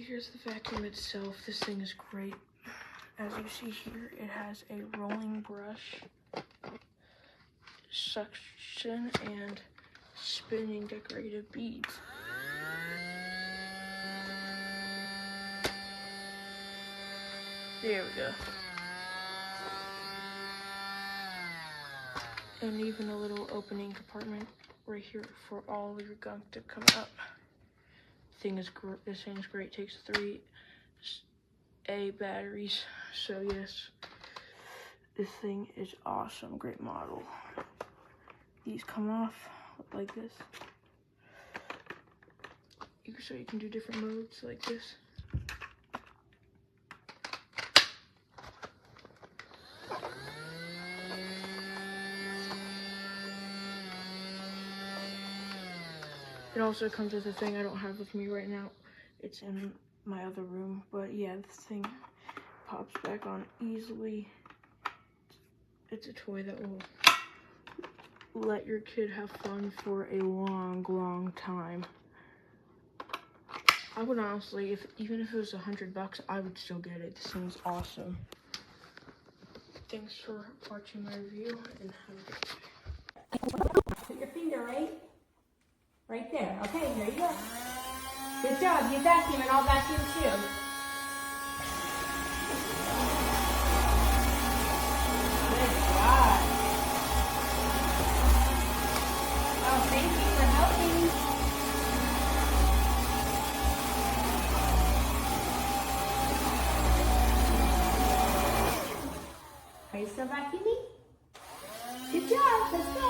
here's the vacuum itself. This thing is great. As you see here, it has a rolling brush, suction, and spinning decorative beads. There we go. And even a little opening compartment right here for all of your gunk to come out. This thing's great. Takes 3 AA batteries. So yes, this thing is awesome. Great model. These come off like this. So you can do different modes like this. It also comes with a thing I don't have with me right now. It's in my other room, but yeah, this thing pops back on easily. It's a toy that will let your kid have fun for a long, long time. I would honestly, even if it was $100, I would still get it. This thing's awesome. Thanks for watching my review, and have a good day. Put your finger right there. Okay, there you go. Good job. You vacuum and I'll vacuum too. Good job. Oh, thank you for helping. Are you still vacuuming? Good job. Let's go.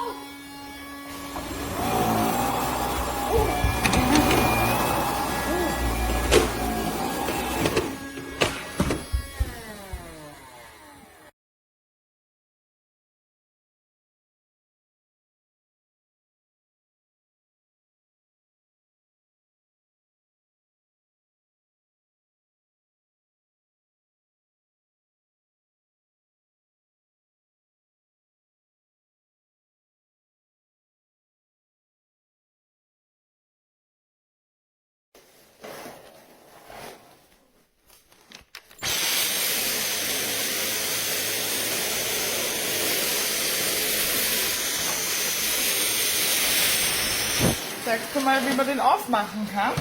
Sagst du mal, wie man den aufmachen kann?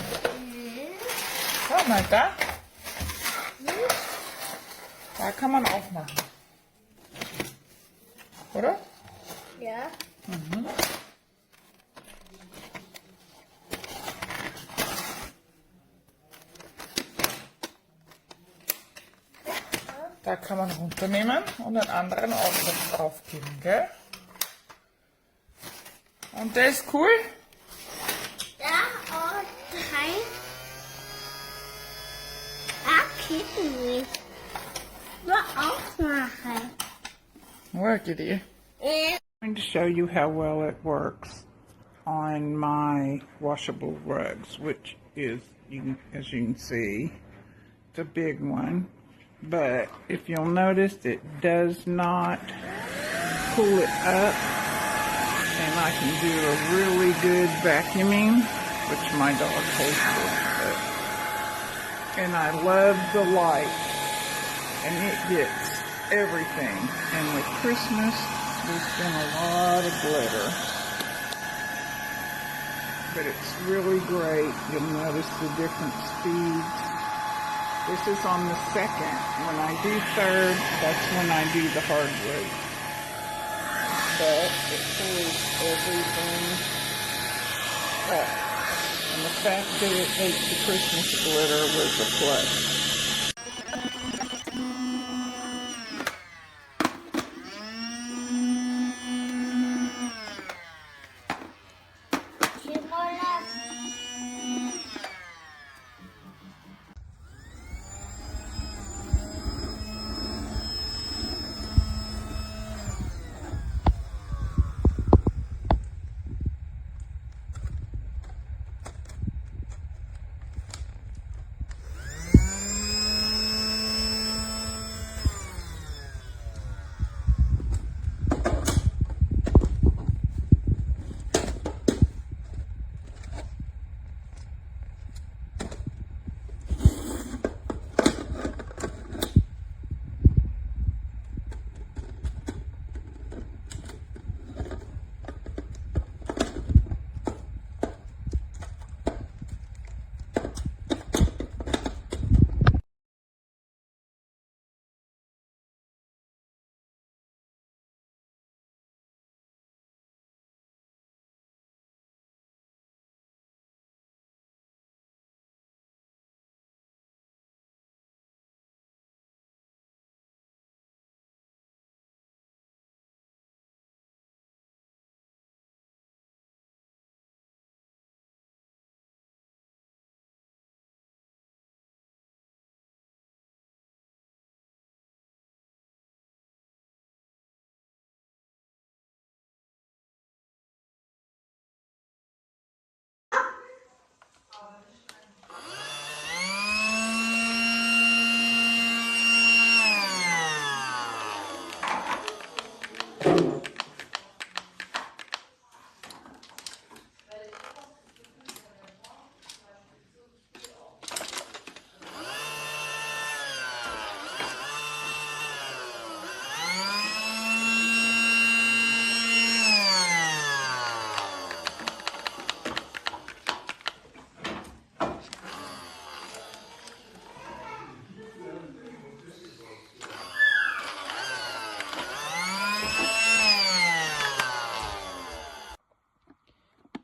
Schau mal, da. Da kann man aufmachen. Oder? Ja. Mhm. Da kann man runternehmen und einen anderen Aufsatz draufgeben, gell? Und der ist cool? Ja, und 3. Kippen. Nur aufmachen. Workity. I'm going to show you how well it works on my washable rugs, which is, as you can see, it's a big one. But if you'll notice, it does not pull it up, and I can do a really good vacuuming, which my dog hates it. And I love the light, and it gets everything. And with Christmas, there's been a lot of glitter, but it's really great. You'll notice the different speeds. This is on the 2nd. When I do 3rd, that's when I do the hardwood. But it pulls everything up. And the fact that it makes the Christmas glitter was a plus.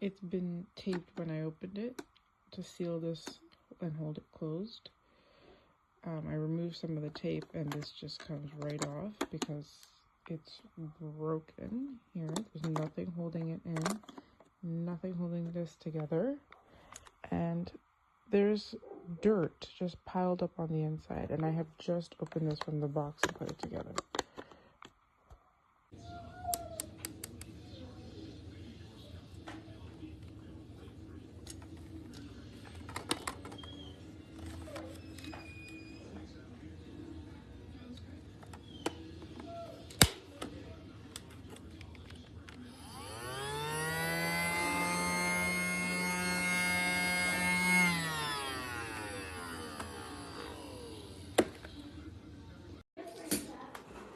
it's been taped when I opened it to seal this and hold it closed. I removed some of the tape and this just comes right off because it's broken. Here, there's nothing holding it in, nothing holding this together, and there's dirt just piled up on the inside, and I have just opened this from the box and put it together.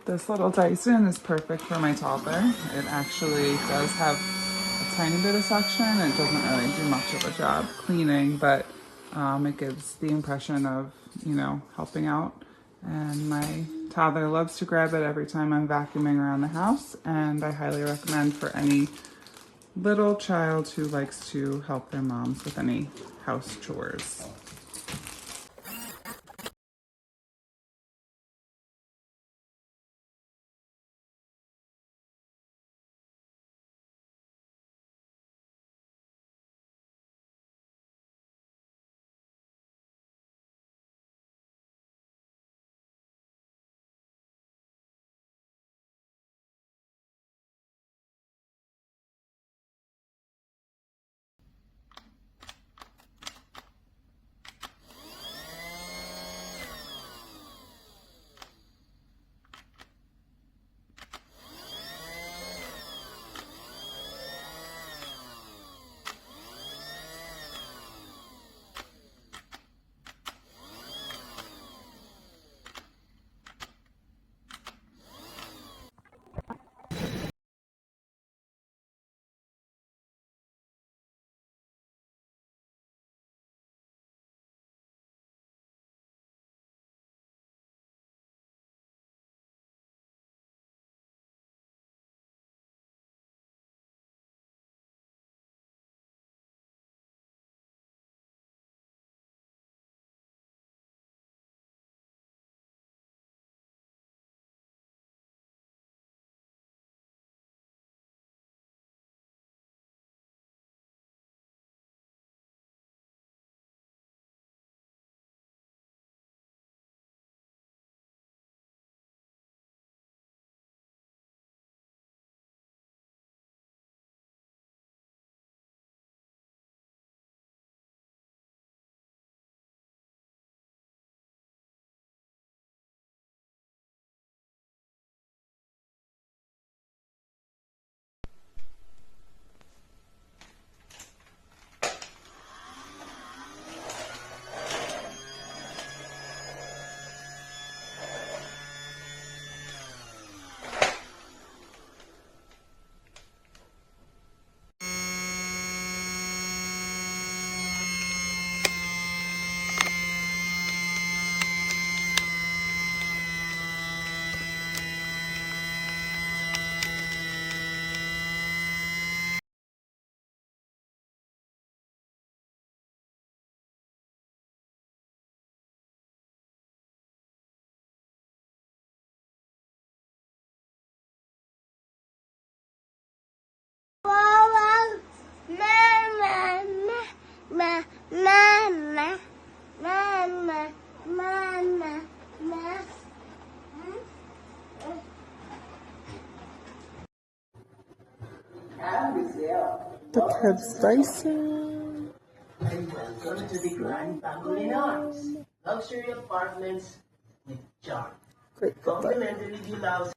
This little Dyson is perfect for my toddler. It actually does have a tiny bit of suction. It doesn't really do much of a job cleaning, but it gives the impression of, you know, helping out. And my toddler loves to grab it every time I'm vacuuming around the house, and I highly recommend for any little child who likes to help their moms with any house chores. The Casdon Dyson. Welcome to the Grand Pangolin Arms. Luxury apartments with charm. Complimentary view house.